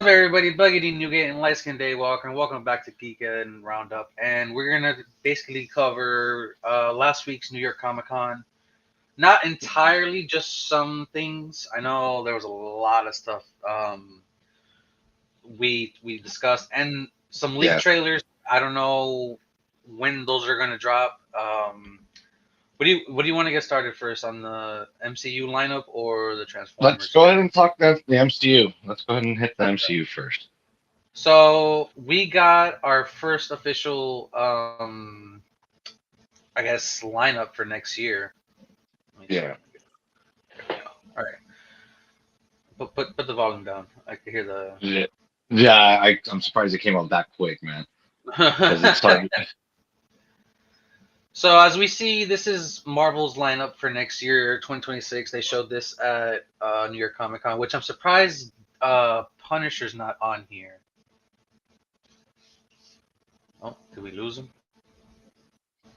everybody? Buggity Newgate and Light Skin Daywalker, and welcome back to Geeka and Roundup. And we're gonna basically cover last week's New York Comic Con. Not entirely, just some things. I know there was a lot of stuff we discussed, and some leak Yeah. trailers. I don't know when those are gonna drop. What do you want to get started first on the MCU lineup or the Let's Transformers? go ahead and talk the MCU. Let's go ahead and hit the MCU first. So we got our first official, I guess, lineup for next year. Let me see. Yeah. There we go. All right, put the volume down. I can hear the. Yeah. Yeah, I'm surprised it came out that quick, man. Because it started. So as we see, this is Marvel's lineup for next year, 2026. They showed this at New York Comic Con, which I'm surprised Punisher's not on here. Oh, did we lose him? I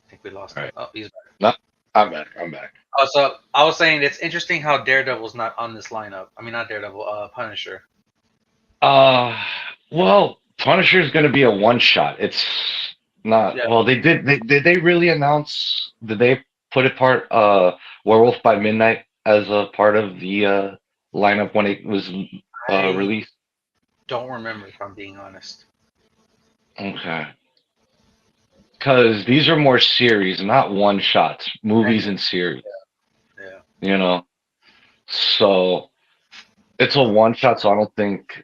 think we lost All him. right. Oh, he's back. No, I'm back. I'm back. Oh, so I was saying it's interesting how Daredevil's not on this lineup. I mean, not Daredevil, Punisher. Uh, well, Punisher's going to be a one shot. It's not. Yeah, Well, did they really announce? Did they put it part Werewolf by Midnight as a part of the lineup when it was I released? don't remember if I'm being honest. Okay. Because these are more series, not one shots, And movies and series, yeah, you know? So it's a one shot, so I don't think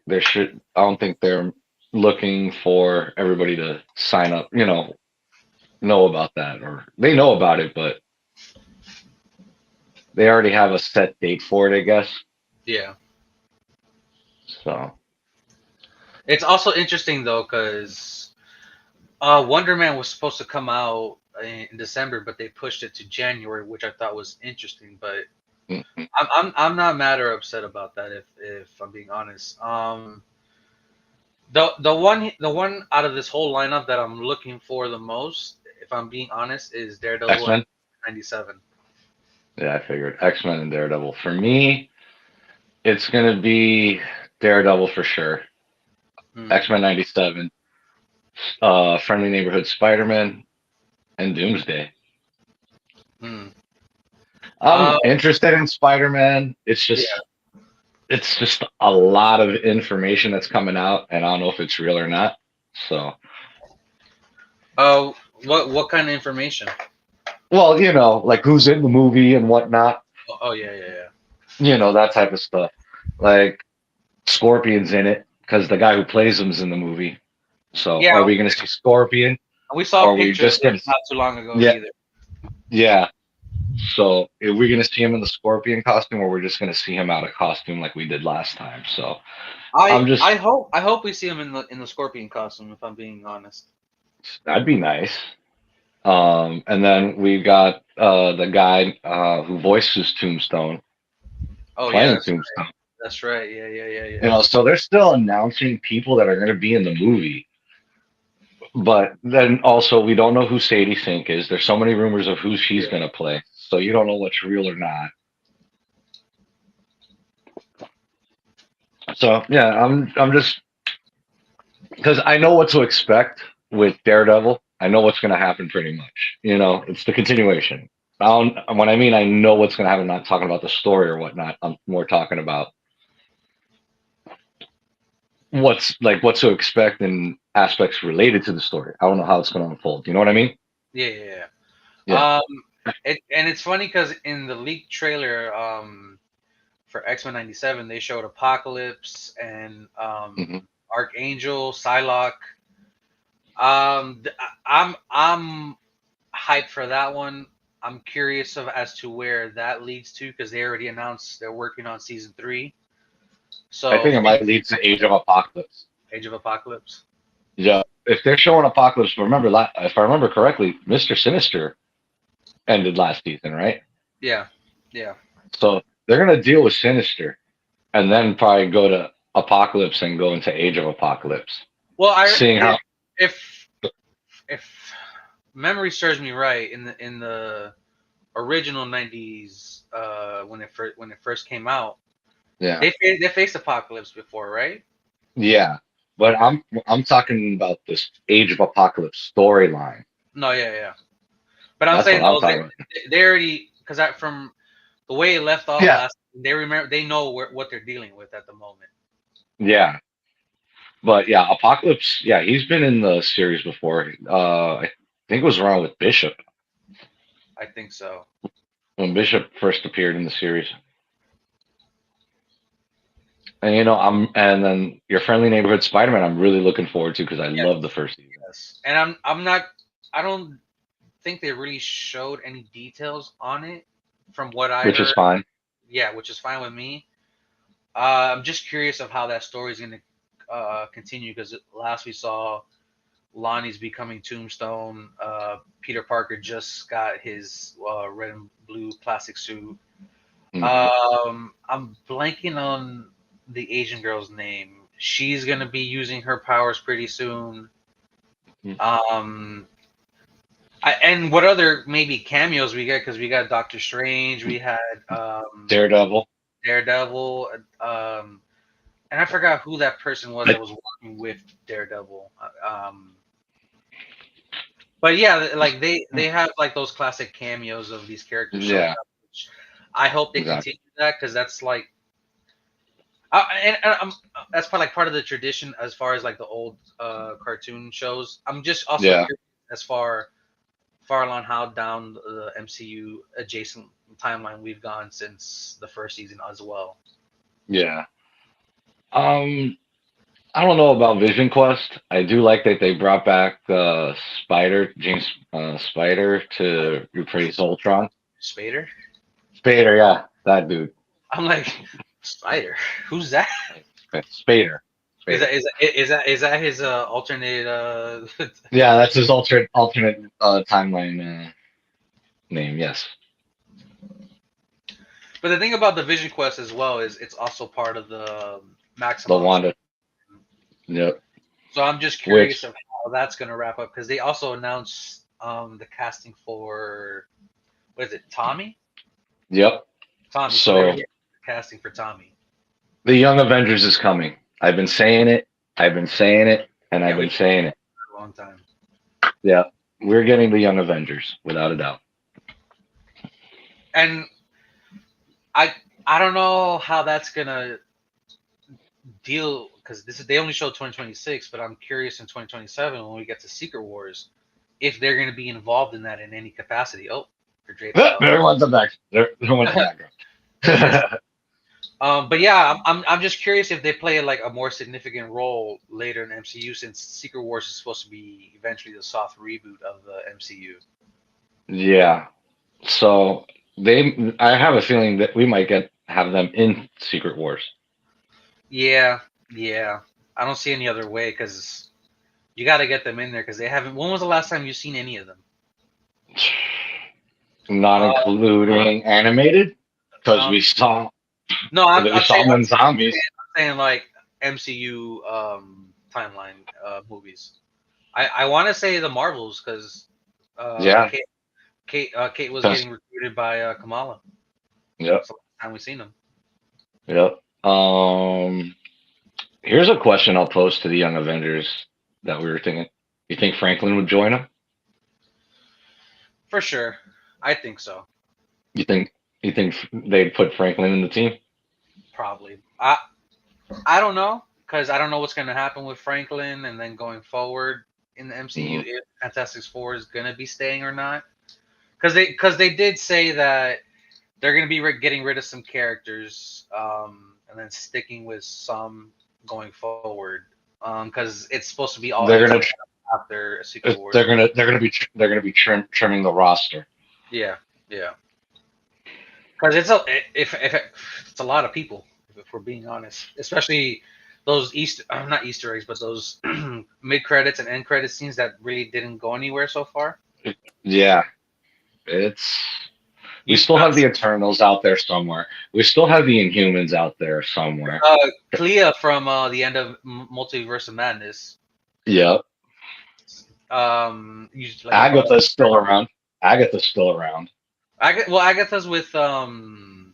they're looking for everybody to sign up, know about that, or they know about it, but they already have a set date for it, I guess. yeah. So, It's also interesting though because Wonder Man was supposed to come out in December, but they pushed it to January, which I thought was interesting. But mm, I'm not mad or upset about that if I'm being honest. The one out of this whole lineup that I'm looking for the most, if I'm being honest, is Daredevil and X-Men? 97. Yeah, I figured X-Men and Daredevil. For me, it's gonna be Daredevil for sure. Hmm. X-Men 97, Friendly Neighborhood Spider-Man, and Doomsday. Hmm. Uh, I'm interested in Spider-Man. yeah. It's just a lot of information that's coming out, and I don't know if it's real or not. So, Oh, what kind of information? well, like who's in the movie and whatnot, Oh, yeah, yeah, yeah. that type of stuff. Like Scorpion's in it because the guy who plays him's in the movie. So, Yeah, are we gonna see Scorpion, we saw or are we pictures just gonna? not too long ago Yeah, either. yeah. So, are we gonna see him in the Scorpion costume, or we're just gonna see him out of costume like we did last time? So, I I'm just I hope I hope we see him in the Scorpion costume. If I'm being honest. that'd be nice. And then we've got the guy who voices Tombstone Oh yeah, playing that's Tombstone. that's right. Yeah, yeah, yeah, yeah. So they're still announcing people that are going to be in the movie. But then also, we don't know who Sadie Sink is. There's so many rumors of who she's Yeah. going to play. So you don't know what's real or not. So yeah, I'm just because I know what to expect with Daredevil. I know what's going to happen pretty much. It's the continuation. When I mean I know what's going to happen, I'm not talking about the story or whatnot. I'm more talking about what to expect in aspects related to the story. I don't know how it's going to unfold. You know what I mean? Yeah, yeah, Yeah. yeah. It's funny because in the leaked trailer, for X-Men 97, they showed Apocalypse and Hmm. Archangel, Psylocke. I'm hyped for that one. I'm curious as to where that leads to because they already announced they're working on season three. I So think it might lead to Age of Apocalypse. Age of Apocalypse. Yeah. If they're showing Apocalypse, remember, if I remember correctly, Mr. Sinister ended last season, right? Yeah, yeah. So they're going to deal with Sinister and then probably go to Apocalypse and go into Age of Apocalypse. Well, Seeing how, if if memory serves me right, in the original '90s, when it first came out, yeah. they faced Apocalypse before, right? Yeah, but I'm talking about this Age of Apocalypse storyline. No, yeah, yeah. But I'm That's what saying I'm though, talking about. they already because from the way it left off Yeah, last, they remember they know what they're dealing with at the moment. yeah, but yeah, Apocalypse. Yeah, he's been in the series before. I think it was around with Bishop I think so. when Bishop first appeared in the series. And and then your friendly neighborhood Spider-Man. I'm really looking forward to because I love the Yes, first season, yes. And I'm not. I don't think they really showed any details on it from what I which is heard. fine. Yeah, which is fine with me. I'm just curious of how that story is going to continue because last we saw Lonnie's becoming Tombstone. Peter Parker just got his red and blue plastic suit. Hmm. I'm blanking on the Asian girl's name. She's gonna be using her powers pretty soon. Um, and what other maybe cameos we get? Because we got Doctor Strange, we had Daredevil. Daredevil, and I forgot who that person was that I, was working with Daredevil. But yeah, like they have like those classic cameos of these characters showing yeah, up. Which I hope they exactly. continue that because that's like that's probably like part of the tradition as far as like the old cartoon shows. I'm just also Yeah, curious as far along how down the MCU adjacent timeline we've gone since the first season as well. yeah. Um, I don't know about Vision Quest. I do like that they brought back Spider, James Spider to replace Ultron. Spader. Spader, yeah, that dude. I'm like Spider. Who's that? Spader, Is Spader. that is that his alternate Yeah, that's his alternate timeline name. Yes, But the thing about the Vision Quest as well is it's also part of the the Maximum. Wanda. Yep. So I'm just curious Which, of how that's going to wrap up because they also announced the casting for what is it, Tommy? yep. Tommy. So they're So casting for Tommy. the Young Avengers is coming. I've been saying it. I've been saying it, and I've Yeah, been we've saying it. for a long time. Yeah, we're getting the Young Avengers without a doubt. And I I don't know how that's gonna deal because this is they only showed 2026, but I'm curious in 2027 when we get to Secret Wars if they're gonna be involved in that in any capacity. Oh, for Drake's fell. Everyone's the back. Everyone's the There he is. background. But yeah, I'm just curious if they play like a more significant role later in the MCU since Secret Wars is supposed to be eventually the soft reboot of the MCU. Yeah. So I have a feeling that we might have them in Secret Wars. Yeah, yeah. I don't see any other way because you got to get them in there because they haven't. When was the last time you seen any of them? Not Uh, including animated, because um, no, we saw them in zombies. I'm saying like MCU timeline movies. I want to say the Marvels because Yeah. Kate was Because getting recruited by Kamala. yep, That's the last time we seen them. yep. Here's a question I'll pose to the Young Avengers that we were thinking. You think Franklin would join them? For sure. I think so. You think you think they'd put Franklin in the team? Probably. I don't know because I don't know what's going to happen with Franklin and then going forward in the MCU Hmm. if Fantastic Four is going to be staying or not. Because they did say that they're going to be getting rid of some characters and then sticking with some going forward because it's supposed to be all They're empty gonna after Secret Wars. they're gonna be trimming the roster. Yeah, yeah. Because if it's a lot of people if we're being honest, especially those Easter not Easter eggs, but those mid credits and end credit scenes that really didn't go anywhere so far. Yeah, it's we You still have the Eternals out there somewhere. We still have the Inhumans out there somewhere. Clea from the end of Multiverse of Madness. Yep. You like you brought up. Agatha's still around. Agatha's still around. Agatha's with not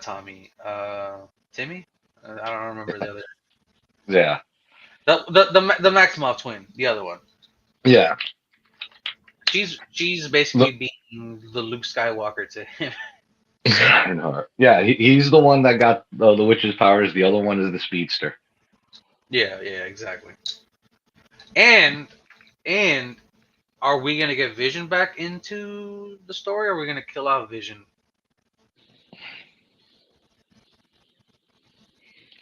Tommy, Timmy. I don't remember the other. Yeah, The Maximoff twin, the other one. yeah. She's basically Look, being the Luke Skywalker to him. I know. Yeah, he's the one that got the witch's powers. The other one is the speedster. Yeah, yeah, exactly. And and are we gonna get Vision back into the story? Or are we gonna kill off Vision?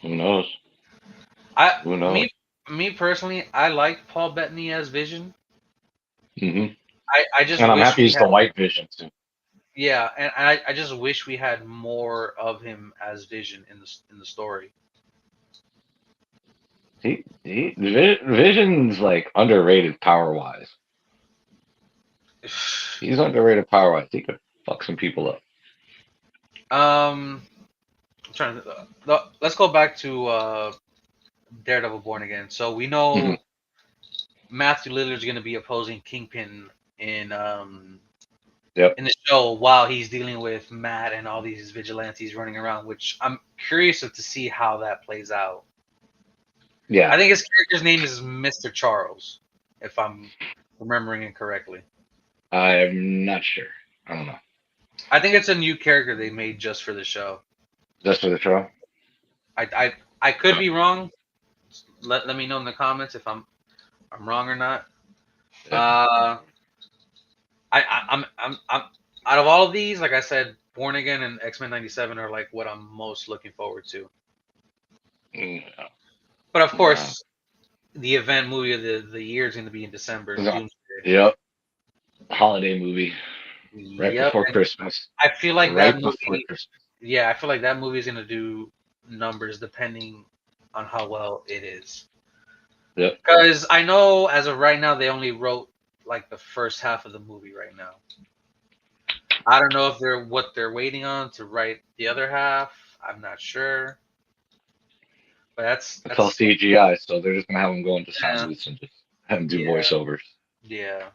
Who knows? I Who knows? me me personally, I like Paul Bettany as Vision. Hmm. I just And I'm wish happy we he's the had white vision too. yeah, and I just wish we had more of him as Vision in the story. Vision's like underrated power wise. He's underrated power wise. He could fuck some people up. I'm trying to let's go back to Daredevil Born Again. So we Hmm. know Matthew Lillard's going to be opposing Kingpin Yep. in the show while he's dealing with Matt and all these vigilantes running around, which I'm curious to see how that plays out. I Yeah. think his character's name is Mr. Charles, if I'm remembering it correctly. I'm not sure. I don't know. I think it's a new character they made just for the show. Just for the show. I I, I could be wrong. Let me know in the comments if I'm wrong or not. Yeah. Uh, I'm out of all of these, like I said, Born Again and X Men '97 are like what I'm most looking forward to. No. But of No. course, the event movie of the year is going to be in December, No. Doomsday. Yep. Holiday movie right Yep, before and Christmas. I feel like that Right before movie. Christmas. Yeah, I feel like that movie is going to do numbers depending on how well it is. Yep. Because I know as of right now, they only wrote like the first half of the movie right now. I don't know if they're what they're waiting on to write the other half. I'm not sure, but It's all that's CGI, so they're just gonna have him go into sound yeah, booths and just have him do yeah, voiceovers. yeah.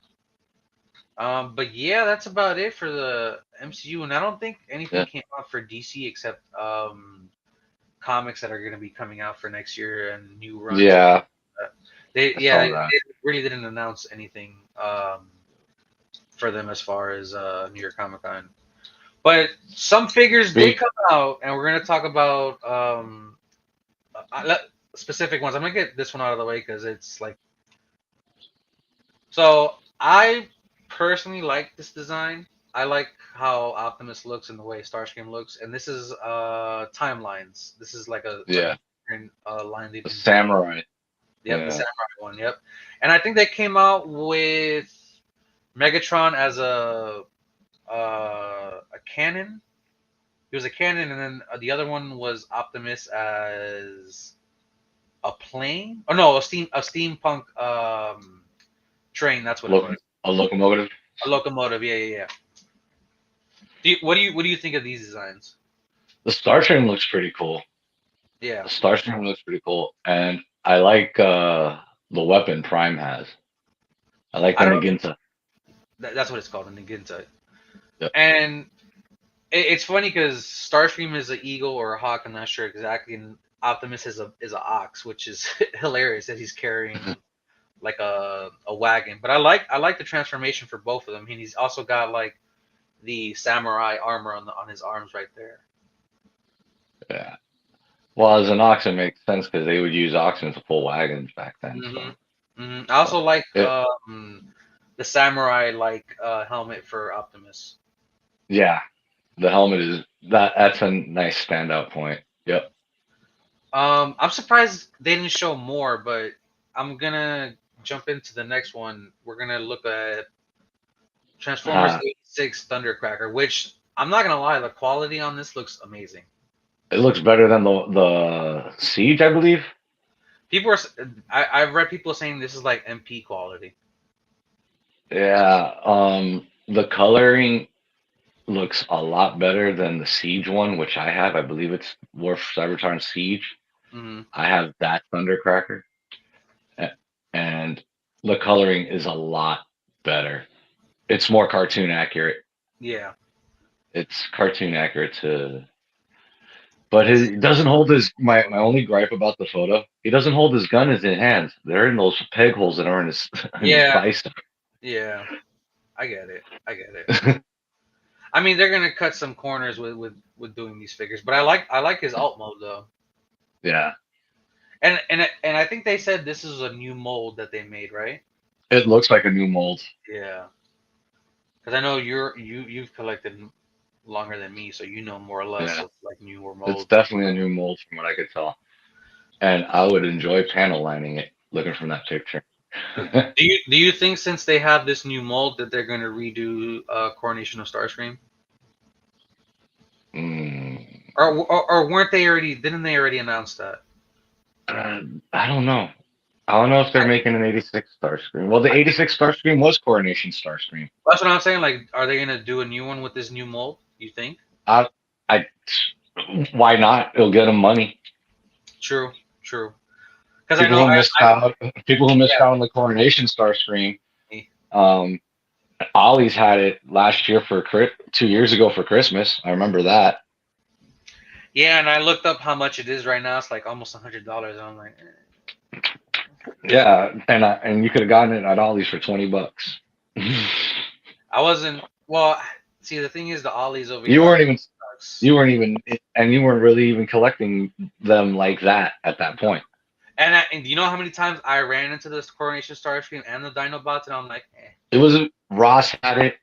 But yeah, that's about it for the MCU, and I don't think anything Yeah. came out for DC except comics that are going to be coming out for next year and new runs. Yeah. They I yeah, saw they that. really didn't announce anything for them as far as New York Comic Con. But some figures did Speak. come out, and we're going to talk about specific ones. I'm gonna get this one out of the way because it's like so. I personally like this design. I like how Optimus looks and the way Starscream looks, and this is timelines. This is like a Yeah. different line they've The been doing. samurai. Yep, the Yeah. samurai one. Yep, and I think they came out with Megatron as a cannon. He was a cannon, and then the other one was Optimus as a plane. Oh no, a steampunk train. That's what it Loc- was. a locomotive. A locomotive. Yeah, yeah, yeah. What do you think of these designs? The Starscream looks pretty cool. Yeah, The Starscream looks pretty cool, and I like the weapon Prime has. I like I the don't. Naginta. That's what it's called, an Ginta. Yep. And it's funny because Starscream is an eagle or a hawk. I'm not sure exactly. And Optimus is a ox, which is hilarious that he's carrying like a wagon. But I like the transformation for both of them. And he's also got like the samurai armor on his arms right there. Yeah. Well, as an ox, it makes sense because they would use oxen to pull wagons back then. hmm So, I also like it, the samurai like helmet for Optimus. yeah, the helmet is that's a nice standout point. Yep. I'm surprised they didn't show more, but I'm gonna jump into the next one. We're gonna look at Transformers Uh, '86 Thundercracker, which I'm not gonna lie, the quality on this looks amazing. it looks better than the Siege, I believe. People are, I've read people saying this is like MP quality. Yeah. The coloring looks a lot better than the Siege one, which I have. I believe it's War for Cybertron Siege. hmm I have that Thundercracker, a- and the coloring is a lot better. It's more cartoon accurate. Yeah, It's cartoon accurate to But This is he doesn't hold his my only gripe about the photo. He doesn't hold his gun in his hands. They're in those peg holes that are in his in his yeah, bicep. yeah. I get it. I get it. I mean, they're gonna cut some corners with doing these figures, but I like his alt mode though, Yeah, and I think they said this is a new mold that they made, right? it looks like a new mold. Yeah, because I know you've collected longer than me, so you know more or less Yeah, of like newer it's molds. definitely a new mold from what I could tell. And I would enjoy panel lining it, looking from that picture. Do you think since they have this new mold that they're gonna redo Coronation of Starscream, mm, or weren't they already? Didn't they already announce that? uh, I don't know. I don't know if they're making an 86 Starscream. Well, the 86 Starscream was Coronation Starscream. That's what I'm saying. Like, are they gonna do a new one with this new mold? You think? I, I, why not? It'll get them money. True, true. Because I People know who I missed out, people who missed yeah. out on the Coronation Starscream. Um, Ollie's had it last year for 2 years ago for Christmas. I remember that. Yeah, and I looked up how much it is right now. It's like almost $100, and I'm like, Yeah, and you could have gotten it at Ollie's for $20. I wasn't. Well, see, the thing is, the ollies over You here are weren't even $50. you weren't even and you weren't really even collecting them like that at that point. And do you know how many times I ran into this Coronation Starscream and the Dinobots, and I'm like, eh. It was Ross had it.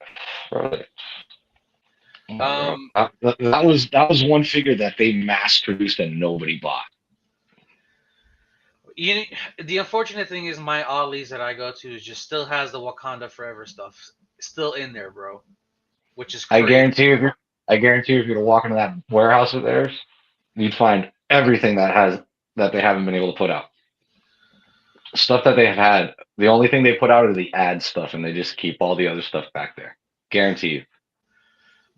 Um, That was one figure that they mass produced and nobody bought. you the unfortunate thing is my ollies that I go to just still has the Wakanda Forever stuff still in there, bro, which is I crazy. guarantee you, I guarantee you, if you were to walk into that warehouse of theirs, you'd find everything that they haven't been able to put out. Stuff that they have had. The only thing they put out are the ad stuff, and they just keep all the other stuff back there. Guarantee you.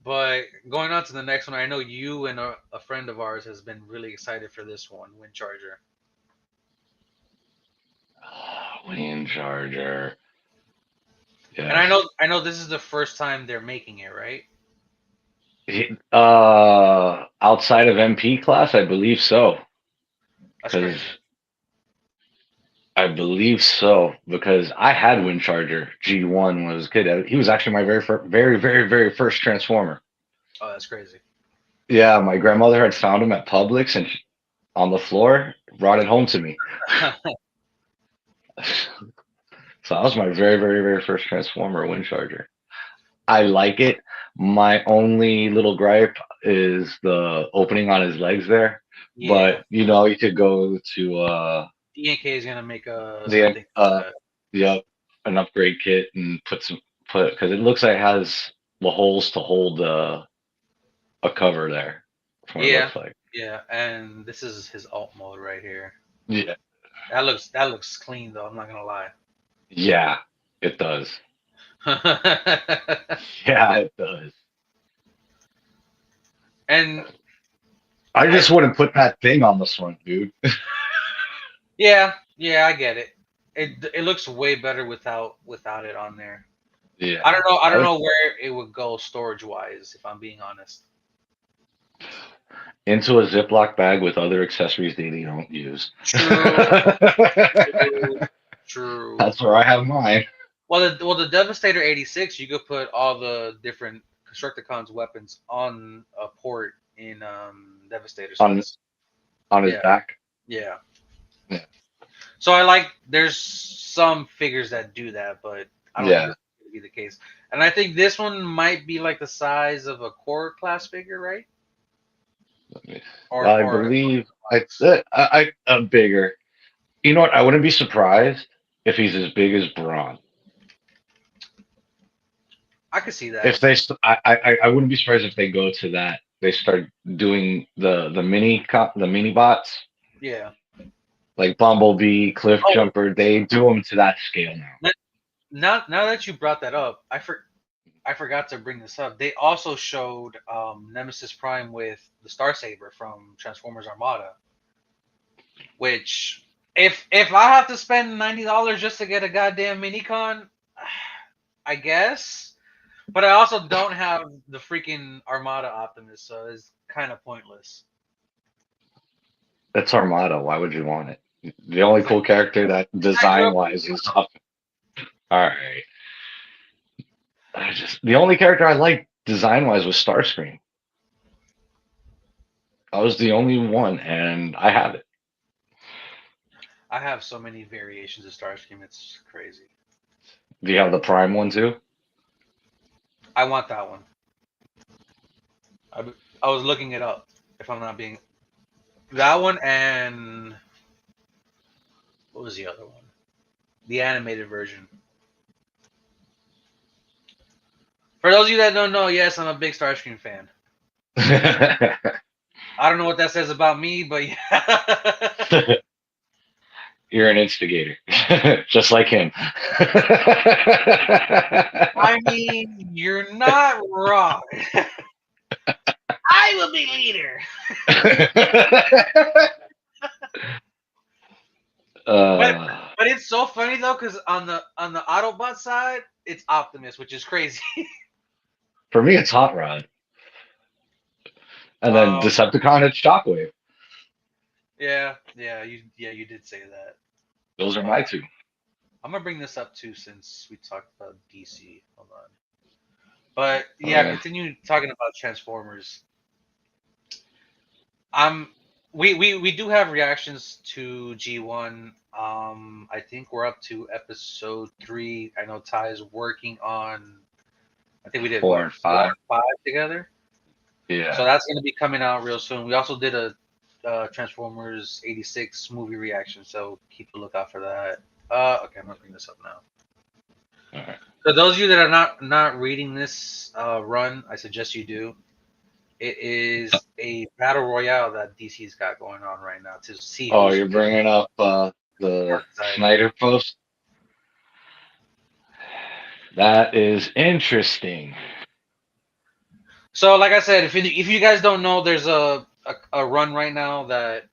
But going on to the next one, I know you and a friend of ours has been really excited for this one, Wind Charger. Wind Charger. And Yes. I know this is the first time they're making it, right? Outside of MP class, I believe so. That's Because crazy. I believe so. Because I had Wind Charger G1 when I was a kid. He was actually my very, very, very first Transformer. Oh, that's crazy. Yeah, my grandmother had found him at Publix and on the floor, brought it home to me. So that was my very, very, very first Transformer Wind Charger. I like it. My only little gripe is the opening on his legs there. Yeah, But you could go to DNK is gonna make a the thing for that. yep, an upgrade kit and put because it looks like it has the holes to hold a cover there. From what it Yeah, looks like. yeah, and this is his alt mode right here. Yeah, That looks clean though. I'm not gonna lie. yeah, it does. Yeah, it does. And I I just wouldn't put that thing on the front, dude. yeah, yeah, I get it. It looks way better without it on there. Yeah, I don't know. I I don't would know where it would go storage wise, if I'm being honest. into a Ziploc bag with other accessories that you don't use. True, true, true. That's where I have mine. Well, the Devastator 86, you could put all the different Constructicons weapons on a port in Devastator. So on that's on his yeah, back. yeah. Yeah, So I like there's some figures that do that, but I don't think yeah. this is going to be the case. And I think this one might be like the size of a core class figure, right? Or I or believe I'm bigger. You know what? I wouldn't be surprised if he's as big as Braun. I could see that. If they, I wouldn't be surprised if they go to that. They start doing the mini bots Yeah. like Bumblebee, Cliff Oh, Jumper. They do them to that scale now. now that you brought that up, I forgot to bring this up. They also showed Nemesis Prime with the Star Saber from Transformers Armada, which if I have to spend $90 just to get a goddamn minicon, I guess. But I also don't have the freaking Armada Optimus, so it's kind of pointless. That's Armada. Why would you want it? The only It's like cool character that I grew design up with wise is up. All right. The only character I liked design wise was Starscream. I was the only one, and I have it. I have so many variations of Starscream. It's crazy. Do you have the Prime one too? I want that one. I, I was looking it up. If I'm not being that one and what was the other one? The animated version. For those of you that don't know, yes, I'm a big Starscream fan. I don't know what that says about me, but yeah. You're an instigator, just like him. I mean, you're not wrong. I will be leader. But uh, but it's so funny though, because on the Autobot side, it's Optimus, which is crazy. for me, it's Hot Rod, and then Um, Decepticon, it's Shockwave. yeah, you did say that. Those are my Uh, two. I'm gonna bring this up too since we talked about DC. Hold on. But Oh yeah, yeah, continue talking about Transformers. I'm we do have reactions to G1. I think we're up to episode 3. I know Ty is working on. I think we did four what and 4 five. and 5 together. So Yeah. that's gonna be coming out real soon. We also did a Transformers '86 movie reaction, so keep a lookout for that. Okay, I'm gonna bring this up now. All right. For those of you that are not reading this run, I suggest you do. It is a battle royale that DC's got going on right now to see Oh, who's you're bringing up the dark side. Snyder post. That is interesting. So, like I said, if you guys don't know, there's a run right now that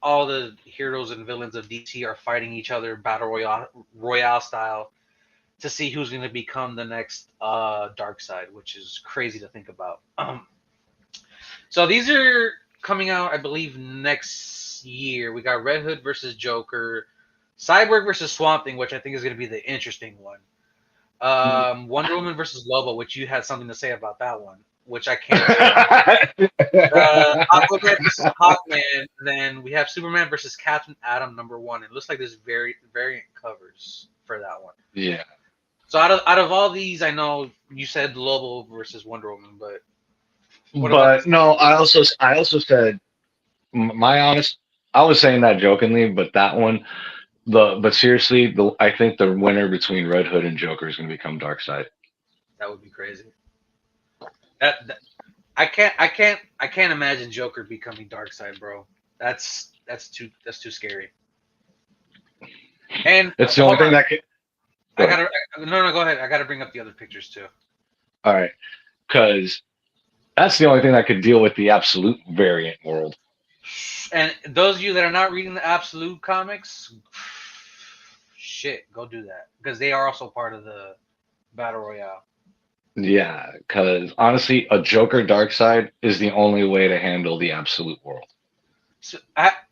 all the heroes and villains of DC are fighting each other battle royale style to see who's going to become the next dark side, which is crazy to think about. So these are coming out, I believe, next year. We got Red Hood versus Joker, Cyborg versus Swamp Thing, which I think is going to be the interesting one. Wonder Woman versus Lobo, which you had something to say about that one, which I can't wait. Aquaman versus Hawkman. Then we have Superman versus Captain Atom #1. It looks like there's very variant covers for that one. Yeah, So out of all these, I know you said Lobo versus Wonder Woman, but what about but this? no, I also said my honest. I was saying that jokingly, but that one, but seriously, I think the winner between Red Hood and Joker is going to become Darkseid. That would be crazy. That I can't imagine Joker becoming Darkseid, bro. That's too scary. And It's the only hold thing on, that can. I Go ahead. gotta no, go ahead. I gotta bring up the other pictures too. All right, because that's the only thing that could deal with the absolute variant world. And those of you that are not reading the Absolute comics, shit, go do that because they are also part of the battle royale. Yeah, because honestly, a Joker Darkseid is the only way to handle the absolute world. So,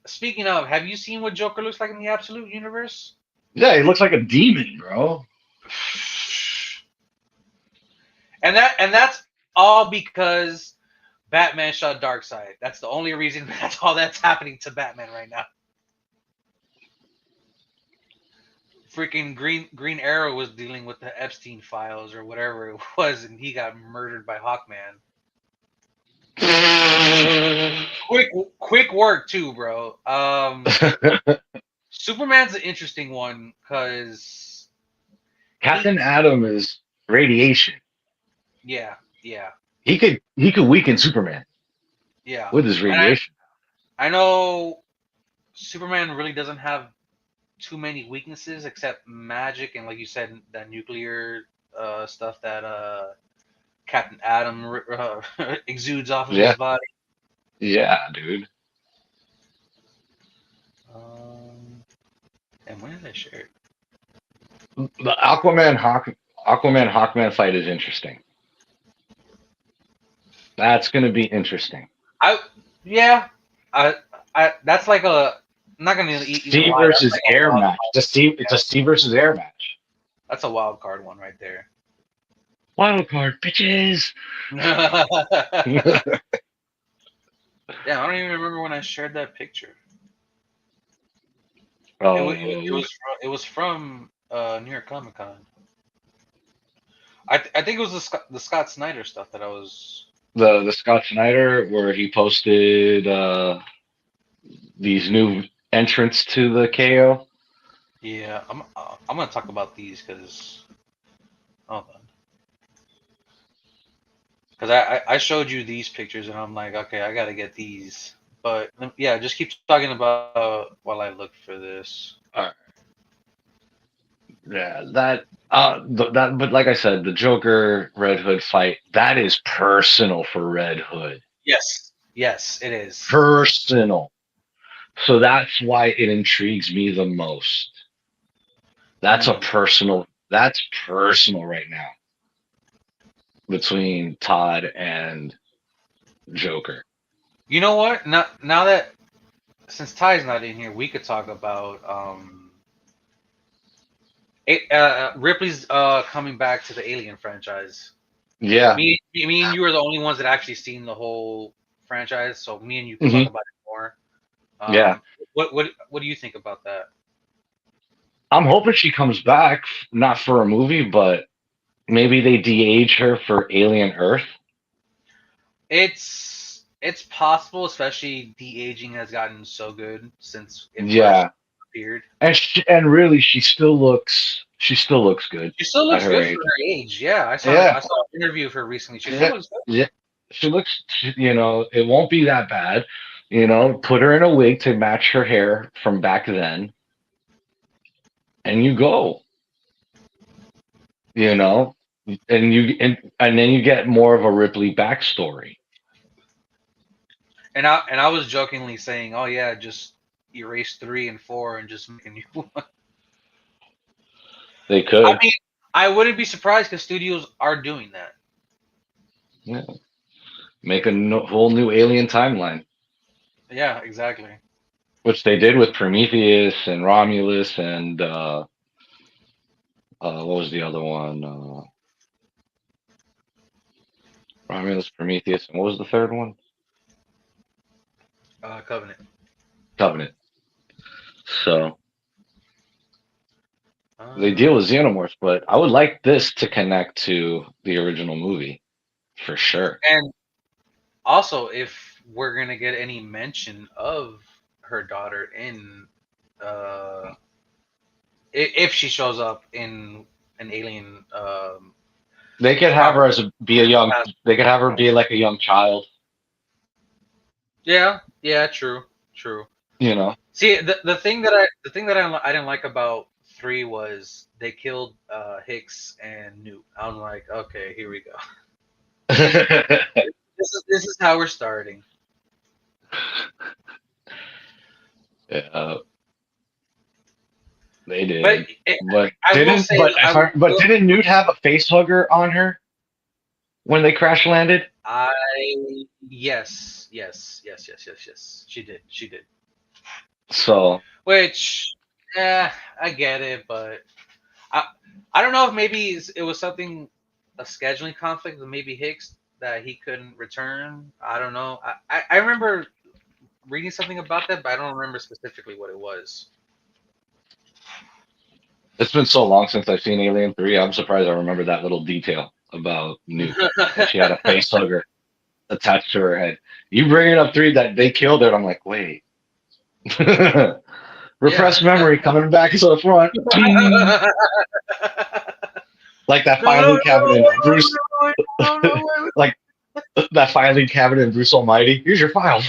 speaking of, have you seen what Joker looks like in the Absolute universe? Yeah, he looks like a demon, bro. And that's all because Batman shot Darkseid. That's the only reason. That's all that's happening to Batman right now. Freaking Green Arrow was dealing with the Epstein files or whatever it was, and he got murdered by Hawkman. Quick work too, bro. Superman's an interesting one because he, Captain Atom is radiation. yeah, yeah, He could weaken Superman yeah. with his And radiation. I know Superman really doesn't have too many weaknesses except magic and, like you said, that nuclear stuff that Captain Atom exudes off of his Yeah, body. yeah, dude. Um, and when did I share it? The Aquaman Hawkman fight is interesting. That's going to be interesting. I yeah. I, that's like a. I'm not gonna even Sea lie. That's versus like a air wild. match. It's a sea versus air match. That's a wild card one right there. Wild card, bitches. Yeah, I don't even remember when I shared that picture. Oh, It was from New York Comic Con. I think it was the Scott Snyder stuff that I was. the Scott Snyder where he posted these new entrants to the KO. Yeah, I'm gonna talk about these because hold on, because I showed you these pictures and I'm like, okay, I gotta get these. But yeah, just keep talking about while I look for this. Yeah, that. But like I said, the Joker Red Hood fight that is personal for Red Hood. Yes, yes, it is. Personal. So that's why it intrigues me the most. That's a Mm. personal. That's personal right now between Todd and Joker. You know what? Now that since Ty's not in here, we could talk about Ripley's coming back to the Alien franchise. Yeah. Me and you are the only ones that actually seen the whole franchise, so me and you could talk Hmm. about it more. Yeah. What do you think about that? I'm hoping she comes back, not for a movie, but maybe they de-age her for Alien Earth. It's possible, especially de aging has gotten so good since it first Yeah. appeared. And really she still looks good She still at looks her good for age. her age. Yeah, Yeah. I saw an interview of her recently. She still Yeah. looks good. Yeah. It won't be that bad. Put her in a wig to match her hair from back then, and you go, you know, and then you get more of a Ripley backstory. And I was jokingly saying, "Oh yeah, just erase 3 and 4 and just make a new one." They I could, mean, I wouldn't be surprised because studios are doing that. yeah, make a whole new alien timeline, Yeah, exactly. which they did with Prometheus and Romulus and what was the other one? Romulus, Prometheus, and what was the third one? Covenant. Covenant. So they deal Uh, with xenomorphs, but I would like this to connect to the original movie for sure. and also, if we're gonna get any mention of her daughter in, uh, if she shows up in an alien, They could have her property. as be a young. They could have her be like a young child. Yeah, yeah, true, true. You know. See, the thing that I didn't like about 3 was they killed Hicks and Newt. I'm like, okay, here we go. This is how we're starting. Yeah, they But did, but I will didn't. say, But if I, but didn't Newt have a face hugger on her when they crash landed? I yes. She did. So Which, I get it, but I I don't know if maybe it was something a scheduling conflict with maybe Hicks that he couldn't return. I don't know. I remember reading something about that, but I don't remember specifically what it was. it's been so long since I've seen Alien 3. I'm surprised I remember that little detail about Newt that she had a face hugger attached to her head. You bring it up 3 that they killed her. I'm like, wait. Yeah. Repressed memory coming back to the front. Ding. Like that No, no, filing cabinet in Bruce, no, no, no, wait. like that filing cabinet in Bruce Almighty. Here's your files.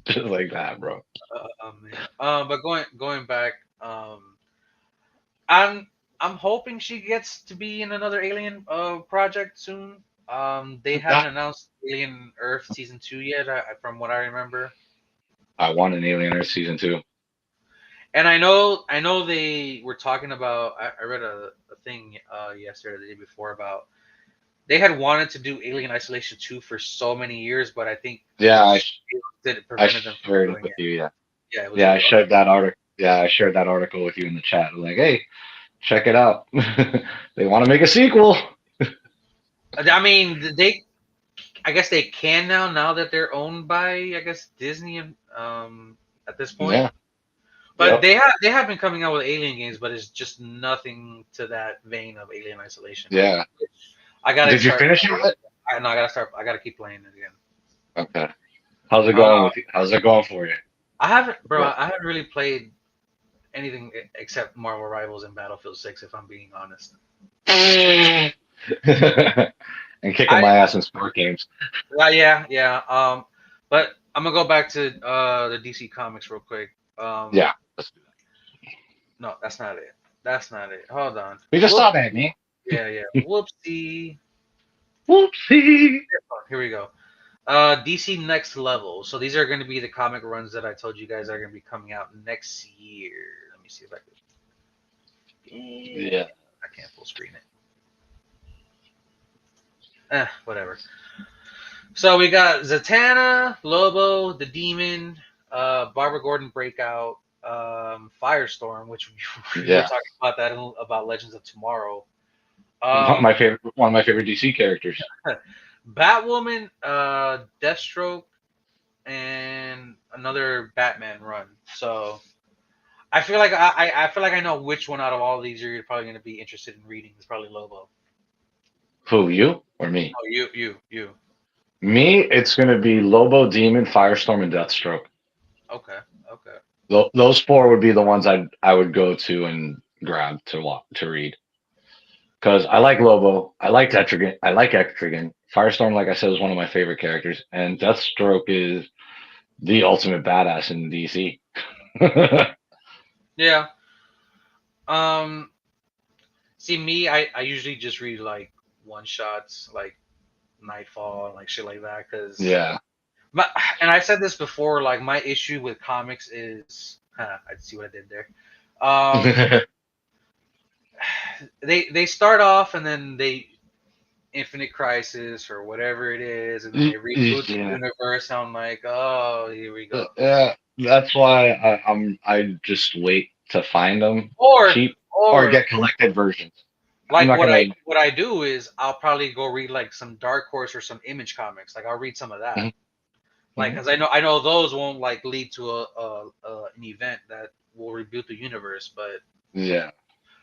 Just like that, bro. Oh man. But going back, I'm I'm hoping she gets to be in another Alien project soon. They haven't That, announced Alien Earth season 2 yet, from what I remember. I want an Alien Earth season 2. And I know they were talking about. I read a thing yesterday, or the day before about they had wanted to do Alien Isolation 2 for so many years, but I think it Yeah, was it I prevented them from shared it doing with it. you. Yeah, Yeah, it was yeah, a I shared that article. Yeah, I shared that article with you in the chat. Like, hey, check it out. They want to make a sequel. I mean, they I guess they can now, now that they're owned by, I guess, Disney and at this point. Yeah. But Yep. they have been coming out with Alien games, but it's just nothing to that vein of Alien Isolation. Yeah. I gotta Did you start. finish it yet? I know I gotta start. I gotta keep playing it again. Okay. How's it Uh, going with you? How's it going for you? I haven't, bro. What? I haven't really played anything except Marvel Rivals and Battlefield 6. If I'm being honest, And kicking I my ass in sport games. yeah. But I'm gonna go back to the DC Comics real quick. Yeah. No, that's not it. That's not it. Hold on. We just Whoop. saw that, man. Yeah. Whoopsie. Whoopsie. Here we go. DC Next Level. So these are going to be the comic runs that I told you guys are going to be coming out next year. Let me see if I can. Yeah. I can't full screen it. Whatever. So we got Zatanna, Lobo, the Demon, Barbara Gordon Breakout, Firestorm, which we were Yeah. talking about that about Legends of Tomorrow. My favorite, one of my favorite DC characters. Batwoman, Deathstroke, and another Batman run. So I feel like I feel like I know which one out of all of these you're probably going to be interested in reading. It's probably Lobo. Who, you or me? Oh, you. Me, it's going to be Lobo, Demon, Firestorm, and Deathstroke. Okay, okay. Those four would be the ones I would go to and grab to read. Because I like Lobo, I like Etrigan, I like Etrigan. Firestorm, like I said, is one of my favorite characters, and Deathstroke is the ultimate badass in DC. Yeah. Um. See me, I usually just read like one shots, like Nightfall and like shit like that. Cause Yeah. my and I said this before. Like my issue with comics is, I see what I did there. Um. They start off and then they Infinite Crisis or whatever it is, and then they reboot the Yeah. universe. And I'm like, oh, here we go. Yeah. That's why I just wait to find them Or cheap or or get collected versions. I'm like not gonna. what I do is I'll probably go read like some Dark Horse or some Image comics. Like I'll read some of that. Mhm, Like mhm. because I know those won't like lead to an event that will reboot the universe. But Yeah.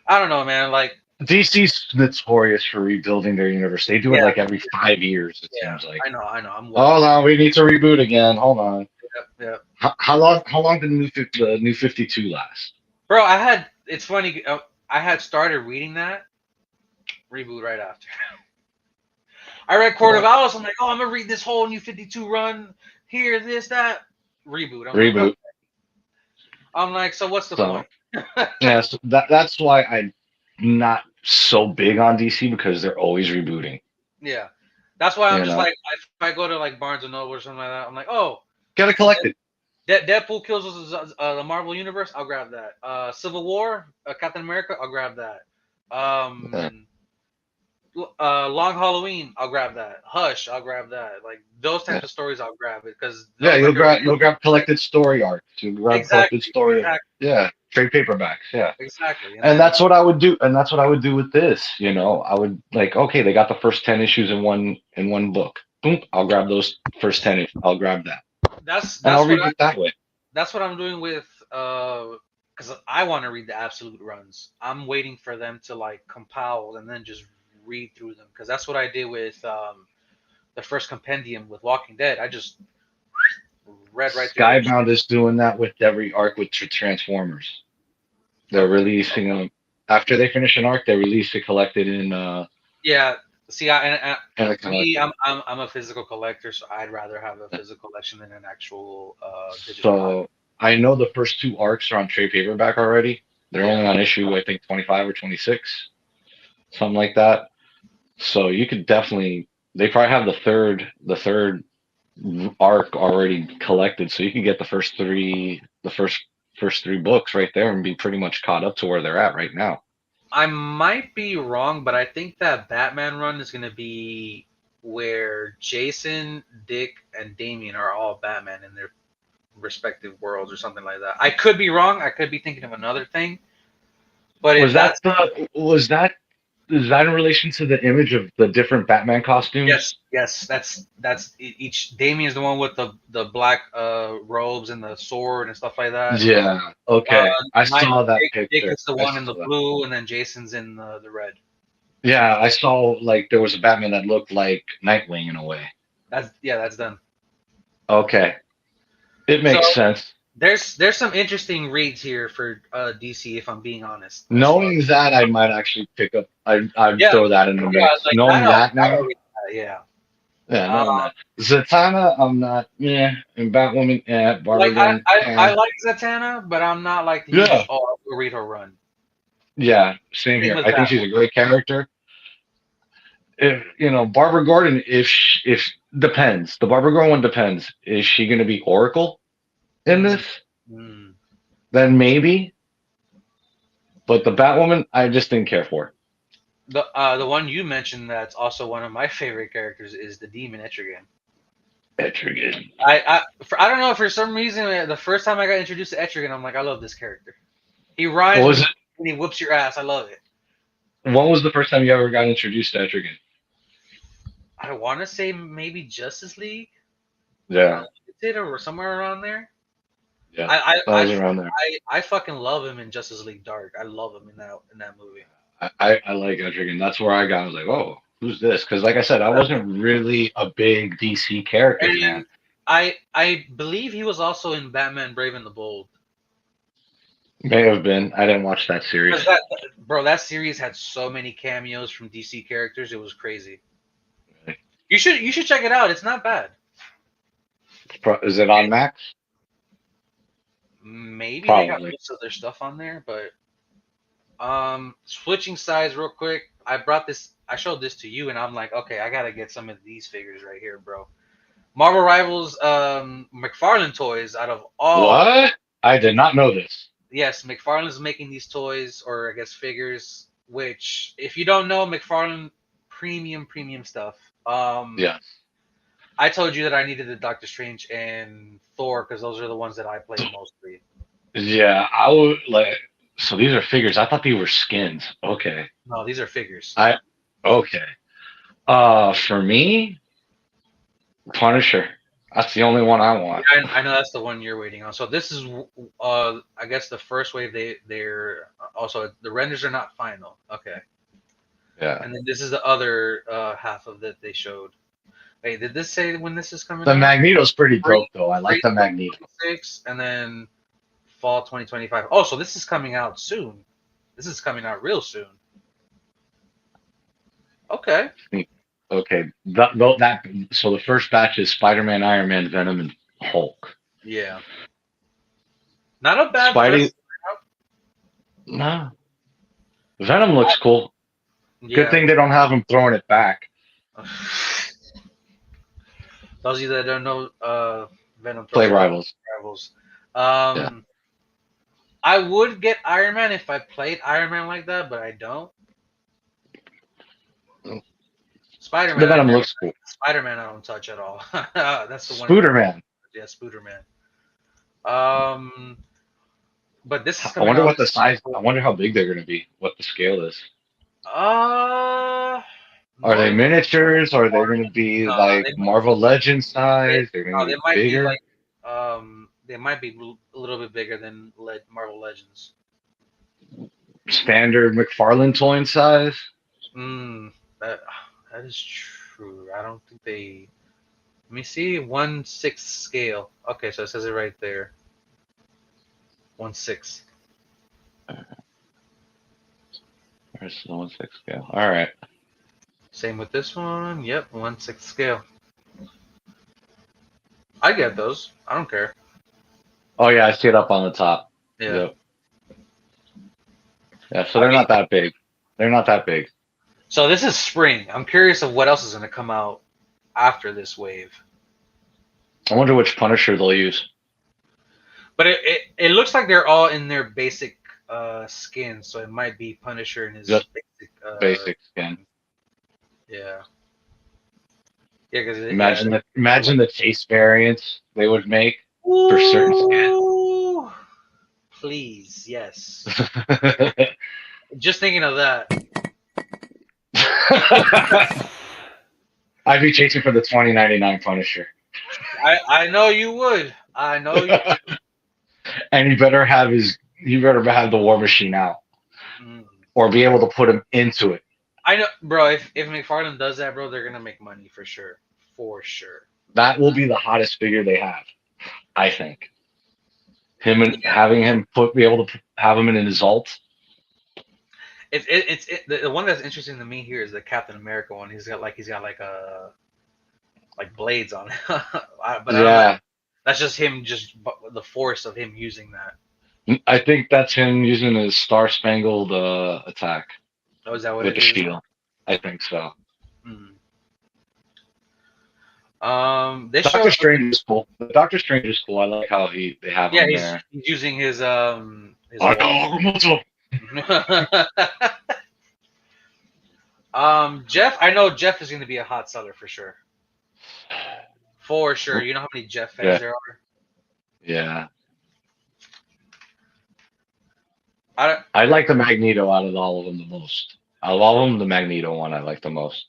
I don't know, man. Like DC's notorious for rebuilding their universe. They do it yeah, like every 5 years, it yeah. seems like. I know. I'm well. Hold on, we need to reboot again. Hold on. Yep, yep. How long did the new 52 last? Bro, I had. It's funny. I had started reading that reboot right after. I read Court of What? Owls. I'm like, oh, I'm gonna read this whole new 52 run. Here, this, that. Reboot. I'm like, oh. Reboot. I'm like, so what's the So point? yeah, so that's why I'm not so big on DC because they're always rebooting. Yeah, that's why I'm You just know, like, if I go to like Barnes and Noble or something like that, I'm like, oh, get it collected. Deadpool kills the Marvel Universe. I'll grab that. Civil War, Captain America. I'll grab that. Yeah, Long Halloween. I'll grab that. Hush. I'll grab that. Like those yeah. types of stories, I'll grab it because Yeah, those, like, are you'll grab collected story arcs. You'll grab collected exactly, story. exactly, Yeah, trade paperbacks. Yeah. exactly. And And then that's what I would do. And that's what I would do with this. I would like, okay, they got the first 10 issues in one book. Boom, I'll grab those first 10. I'll grab that, that's and I'll that's what read it that way. that's what I'm doing with because I want to read the absolute runs. I'm waiting for them to like compile and then just read through them because that's what I did with the first compendium with Walking Dead. I just read right through it. Skybound is doing that with every arc with Transformers. They're Okay. releasing them after they finish an arc. They release it collected Yeah. See, in a me, collected. I'm a physical collector, so I'd rather have a physical collection than an actual digital copy. So I know the first two arcs are on trade paperback already. They're Yeah. only on issue I think 25 or 26, something like that. So you could definitely. They probably have the third arc already collected, so you can get the first three books right there and be pretty much caught up to where they're at right now. I might be wrong, but I think that Batman run is gonna be where Jason, Dick, and Damian are all Batman in their respective worlds or something like that. I could be wrong. I could be thinking of another thing. But if Was that that's the was that is that in relation to the image of the different Batman yes, costumes? yes, that's each. Damien's the one with the black robes and the sword and stuff like that. Yeah. Uh, Okay. I Mike, saw that Dick picture. is the I one in the saw that. blue, and then Jason's in the red. Yeah, I saw like there was a Batman that looked like Nightwing in a way. That's yeah, that's done. Okay. It So makes sense. there's some interesting reads here for DC, if I'm being honest, as far Knowing that, I might actually pick up. I'd yeah, throw that in the yeah, mix. like Knowing that that'll now, read that, yeah. yeah, Uh, knowing that. Zatanna, I'm not. Yeah, and Batwoman, yeah. like Barbara Gordon, I yeah, like Zatanna, but I'm not like the huge yeah, I'll read her run. yeah. Same Same here. with I think she's Batwoman. a great character. If Barbara Gordon, if depends. The Barbara Gordon one depends. Is she going to be Oracle in Mm, this? mm. Then maybe. But the Batwoman, I just didn't care for. The one you mentioned that's also one of my favorite characters is the Demon Etrigan. Etrigan. I don't know, for some reason the first time I got introduced to Etrigan, I'm like, I love this character. He What rhymes was it? when he whoops your ass. I love it. When was the first time you ever got introduced to Etrigan? I want to say maybe Justice League, Yeah, or somewhere around there. yeah. I That I, was around there. I fucking love him in Justice League Dark. I love him in that movie. I like Etrigan. That's where I got. I was like, oh, who's this? Because like I said, I wasn't really a big DC character And fan. I believe he was also in Batman Brave and the Bold. May have been. I didn't watch that series. Because that bro, that series had so many cameos from DC characters. It was crazy. You should check it out. It's not bad. Is it on Max? Maybe they got Probably. most of their stuff on there, but switching sides real quick. I brought this. I showed this to you, and I'm like, okay, I gotta get some of these figures right here, bro. Marvel Rivals McFarlane toys. Out of all, What? I did not know this. yes, McFarlane's making these toys, or I guess figures. Which, if you don't know, McFarlane premium stuff. Yeah. I told you that I needed the Doctor Strange and Thor because those are the ones that I play mostly. Yeah, I would like. So these are figures. I thought these were skins. Okay. No, these are figures. I okay. For me, Punisher. That's the only one I want. I know that's the one you're waiting on. So this is, I guess the first wave. They're also the renders are not final. Okay, Yeah. and then this is the other half of that they showed. Wait, did this say when this is coming The out? Magneto's pretty Spring, dope though. I spring like the Magneto. 2026, and then fall 2025. Oh, so this is coming out soon. This is coming out real soon. Okay. Okay. That so the first batch is Spider-Man, Iron Man, Venom, and Hulk. Yeah. Not a bad Spidey, first. no. Venom looks cool. Good Yeah. thing they don't have him throwing it back. Those of you that don't know, Venom Play throws rivals. rivals. Yeah. I would get Iron Man if I played Iron Man like that, but I don't. Spider The Man, I Venom never. looks cool. Spider Man, I don't touch at all. That's the one. Spooder Man. Yeah, Spooder Man. Um, but this is I coming wonder out. what the size. I wonder how big they're gonna be. What the scale is. Uh, Are they Northern. miniatures? Are they gonna be like They, Marvel Legends they, size? They're gonna they be might be bigger. like they might be a little bit bigger than Marvel Legends. Standard McFarlane toy size. Mm, that that is true. I don't think they. Let me see. 1/6 scale. Okay, so it says it right there. 1/6. There's the 1/6 scale. All right. Same with this one. Yep, 1/6 scale. I get those. I don't care. Oh yeah, I see it up on the top. Yeah. Yep. Yeah, so I they're mean, not that big. They're not that big. so this is spring. I'm curious of what else is going to come out after this wave. I wonder which Punisher they'll use. But it looks like they're all in their basic skin, so it might be Punisher in his Just basic. basic skin. Yeah, yeah, because yeah. Imagine the chase variants they would make for certain skins. Ooh, please, yes. Just thinking of that. I'd be chasing for the 2099 Punisher, I know you would. I know you. and you better have the War Machine out Mm. or be able to put him into it. I know, bro. If McFarlane does that, bro, they're gonna make money for sure, for sure. That will be the hottest figure they have, I think. Him and Yeah, having him be able to have him in his ult. the one that's interesting to me here is the Captain America one. He's got like blades on it, but I don't know. Yeah, That's just him, just the force of him using that. I think that's him using his Star Spangled attack Oh, is that what with it the is? shield. I think so. Mm. They Doctor showed. Strange is cool. The Doctor Strange is cool. I like how they have Yeah, him he's there. he's using his I wall. know, Remoto. Jeff, I know Jeff is going to be a hot seller for sure. For sure. You know how many Jeff fans Yeah, there are? yeah. I don't, I like the Magneto out of all of them the most. Out of all of them, the Magneto one I like the most.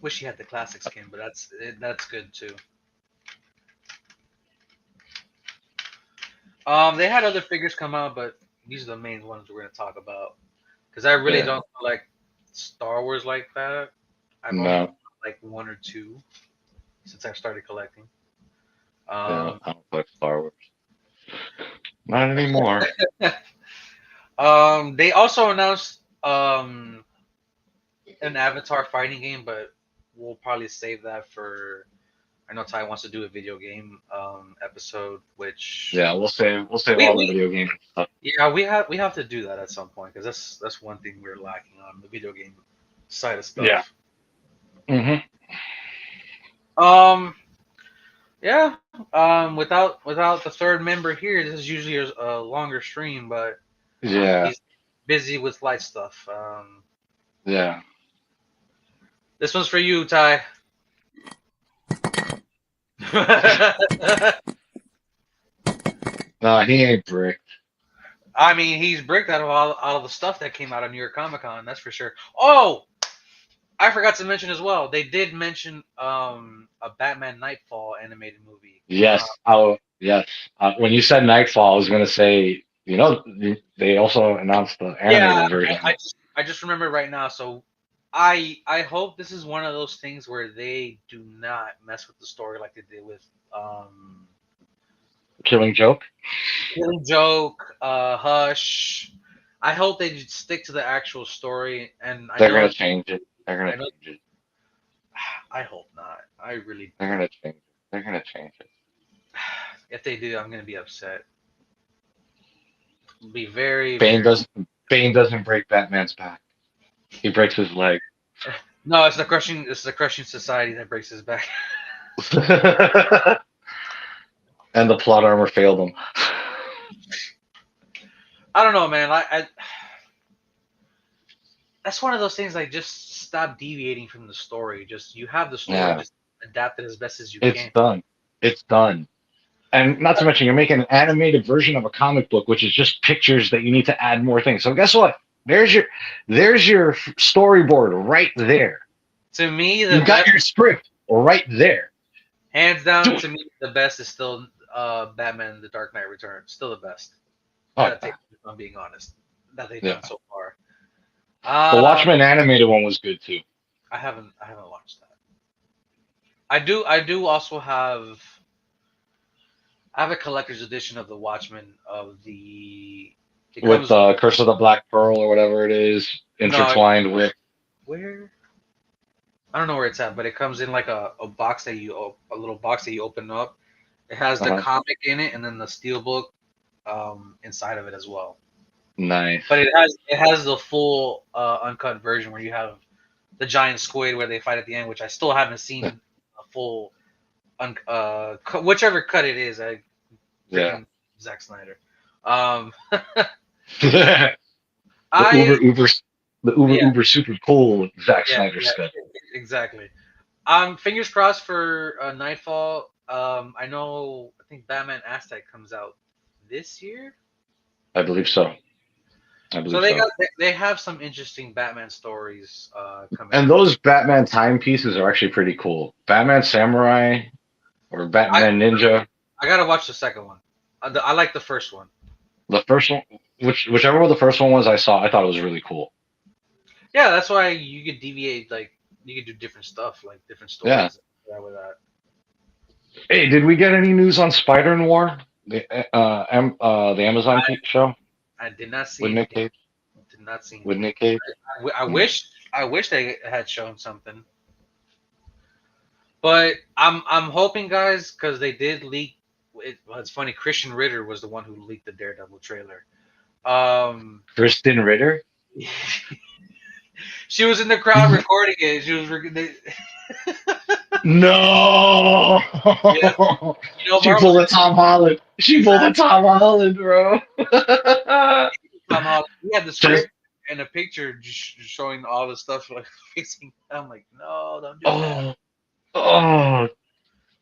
wish he had the classic skin, but that's good too. They had other figures come out, but these are the main ones we're going to talk about because I really Yeah, don't like Star Wars like that. I've only no, like one or two since I started collecting. yeah, Um, I don't like Star Wars. Not anymore. they also announced an Avatar fighting game, but we'll probably save that for. I know Ty wants to do a video game episode, which Yeah, we'll save we, all the we video game stuff. yeah we have to do that at some point because that's one thing we're lacking on the video game side of Yeah. stuff. Hmm. Um yeah without the third member here, this is usually a longer stream, but Yeah, he's busy with light stuff. yeah. This one's for you, Ty. No, he ain't brick. I mean, he's bricked out of the stuff that came out of New York Comic Con. That's for sure. Oh, I forgot to mention as well. They did mention a Batman Nightfall animated movie. Yes. Oh, yes. When you said Nightfall, I was gonna say, they also announced the Yeah, animated version. I just remember right now. So I hope this is one of those things where they do not mess with the story like they did with Killing Joke. Killing Joke, Hush. I hope they just stick to the actual story, and They're gonna change it. They're gonna I know, change it. I hope not. I really, They're gonna change it. They're gonna change it. if they do, I'm gonna be upset. Be very, Bane very. doesn't. Bane doesn't break Batman's back. He breaks his leg. No, it's the crushing. It's the crushing society that breaks his back. And the plot armor failed him. I don't know, man. That's one of those things. Like, just stop deviating from the story. Just you have the story. Yeah, Just adapt it as best as you it's can. done. It's done. And not to mention, you're making an animated version of a comic book, which is just pictures that you need to add more things. So guess what? There's your storyboard right there. To me, the You got best, your script right there. hands Do down. it. To me, the best is still Batman: The Dark Knight Returns. Still the best Oh yeah. adaptation. If I'm being honest, that they've Yeah. done so far. The Uh, Watchmen animated one was good too. I haven't watched that. I do also have. I have a collector's edition of the Watchmen of the. It With comes Curse of the Black Pearl or whatever it is, no intertwined with. where I don't know where it's at, but it comes in like a box that a little box that you open up. It has the Uh-huh. comic in it and then the steel book inside of it as well. Nice. But it has the full uncut version where you have the giant squid where they fight at the end, which I still haven't seen a full whichever cut it is. Yeah. freaking Zack Snyder. Um, the I Uber, the yeah Uber super cool Zack yeah Snyder yeah schedule. exactly. Fingers crossed for Nightfall. I know. I think Batman Aztec comes out this year, I believe so. I so believe so. they have some interesting Batman stories coming And out. those Batman timepieces are actually pretty cool. Batman Samurai or I Batman Ninja. I gotta watch the second one. I like the first one. The first one, whichever one the first one was, I saw. I thought it was really cool. Yeah, that's why you could deviate. Like you could do different stuff, like different Yeah. stories. With that. Hey, did we get any news on Spider Noir, the Amazon show I did not see with Nick anything. Cage? Did not see With anything. Nick Cage. I Hmm. wish they had shown something. But I'm hoping, guys, because they did leak. Well, it's funny. Christian Ritter was the one who leaked the Daredevil trailer. Um, Kristen Ritter. she was in the crowd recording it. She was. No, Yeah, you know she Marvel's pulled a Tom Holland. She pulled a exactly Tom Holland, bro. somehow he had the Just script and a picture just showing all the stuff like fixing. I'm like, no, don't do that. oh, oh,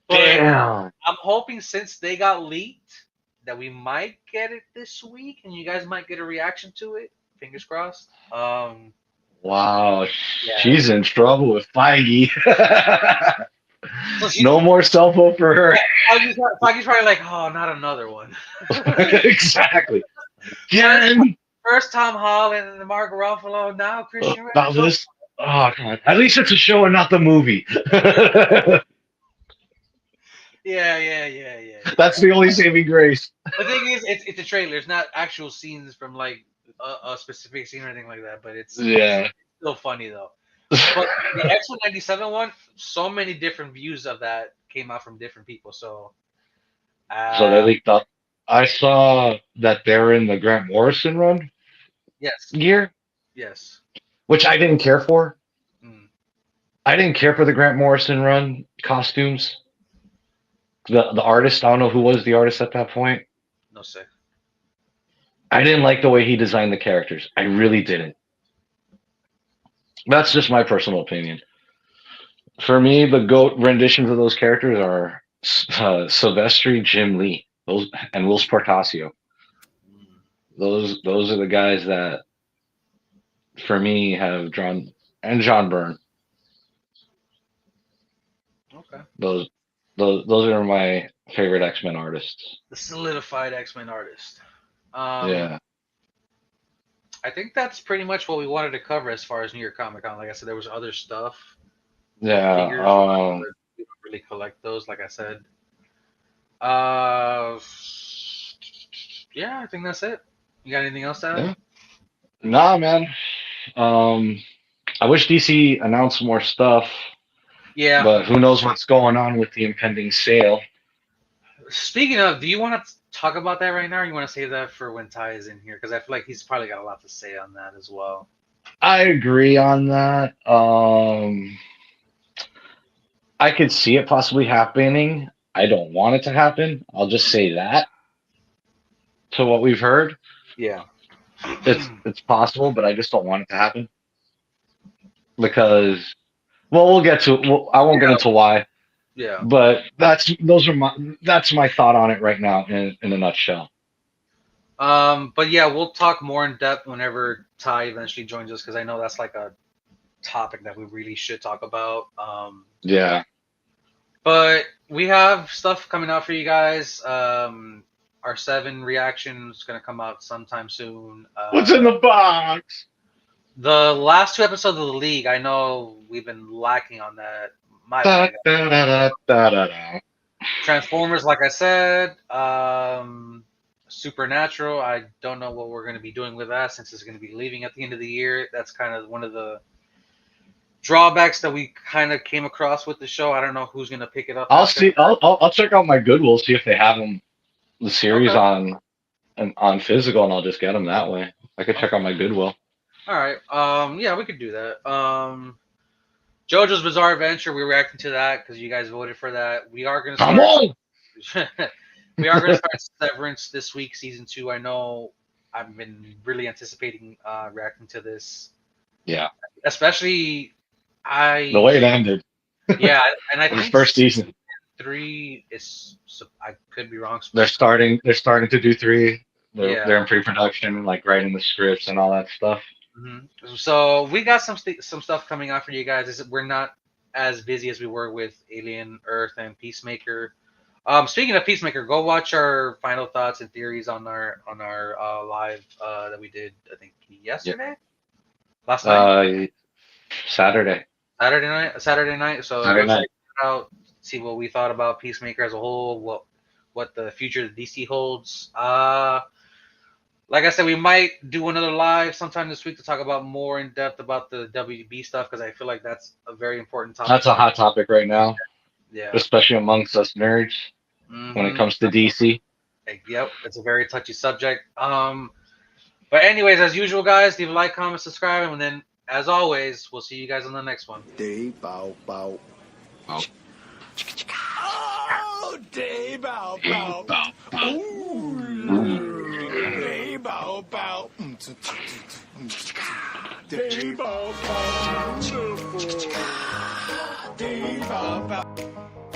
But damn. I'm hoping since they got leaked that we might get it this week, and you guys might get a reaction to it. Fingers crossed. Wow, Yeah. she's in trouble with Feige. So she, No more cell phone for her. Feige's probably like, oh, not another one. Exactly. first, Again. first Tom Holland and Mark Ruffalo, now Christian About Ritter. this. Oh god. At least it's a show and not the movie. Yeah. That's the only saving grace. The thing is, it's a trailer. It's not actual scenes from like a specific scene or anything like that. But it's Yeah. still funny though. But the X-197 one, so many different views of that came out from different people. So, So they uh, leaked up. I saw that they're in the Grant Morrison run yes, gear, yes. which I didn't care for. Mm, I didn't care for the Grant Morrison run costumes. The artist, I don't know who was the artist at that point. no say. I didn't like the way he designed the characters. I really didn't. That's just my personal opinion. For me, the goat renditions of those characters are Silvestri, Jim Lee, those, and Will Portasio. Mm, Those are the guys that, for me, have drawn, and John Byrne. okay. Those those are my favorite X Men artists. The solidified X-Men artist. Um, Yeah, I think that's pretty much what we wanted to cover as far as New York Comic Con. Like I said, there was other stuff, yeah. figures wise, but we don't really collect those. Like I said, uh, yeah, I think that's it. You got anything else to add? Yeah. Nah, man. Um, I wish DC announced more stuff, Yeah. but who knows what's going on with the impending sale. Speaking of, do you want to talk about that right now, or you want to save that for when Ty is in here? Because I feel like he's probably got a lot to say on that as well. I agree on that. I could see it possibly happening. I don't want it to happen. I'll just say that to what we've heard. Yeah. It's possible, but I just don't want it to happen because well, we'll get to. Well, I won't get into why, Yeah. but that's my thought on it right now in a nutshell. But yeah, we'll talk more in depth whenever Ty eventually joins us, because I know that's like a topic that we really should talk about. Yeah. But we have stuff coming out for you guys. Our 7 reaction is gonna come out sometime soon. What's in the box? The last 2 episodes of the League, I know we've been lacking on that. My Da, bad. da, da, da, da, da, da. Transformers, like I said, Supernatural. I don't know what we're going to be doing with that since it's going to be leaving at the end of the year. That's kind of one of the drawbacks that we kind of came across with the show. I don't know who's going to pick it up I'll after see. that. I'll check out my Goodwill, see if they have them the series Okay. on physical, and I'll just get them that way. I could check Okay. out my Goodwill. All right. Yeah, we could do that. JoJo's Bizarre Adventure. We're reacting to that because you guys voted for that. We are going to Come start. on. we are going to start Severance this week, season 2. I know I've been really anticipating reacting to this, Yeah, especially the I way it ended yeah, and I for the think first season. 3 is I could be wrong. They're starting. They're starting to do 3. Yeah. They're in pre-production, like writing the scripts and all that stuff. So we got some stuff coming out for you guys. We're not as busy as we were with Alien, Earth, and Peacemaker. Speaking of Peacemaker, go watch our final thoughts and theories on our live that we did. I think Yeah. yesterday, last night, Saturday. Saturday night. So Saturday go check night. it out. See what we thought about Peacemaker as a whole. What the future of DC holds. Like I said, we might do another live sometime this week to talk about more in depth about the WB stuff because I feel like that's a very important topic That's a to. hot topic right now, Yeah. especially amongst us nerds when it Mm-hmm. comes to DC. Yep, it's a very touchy subject. But anyways, as usual, guys, leave a like, comment, subscribe, and then as always, we'll see you guys on the next one. Day bow bow. Oh. Oh, day bow bow. Day bow bow. Day bow bow. Day bow bow.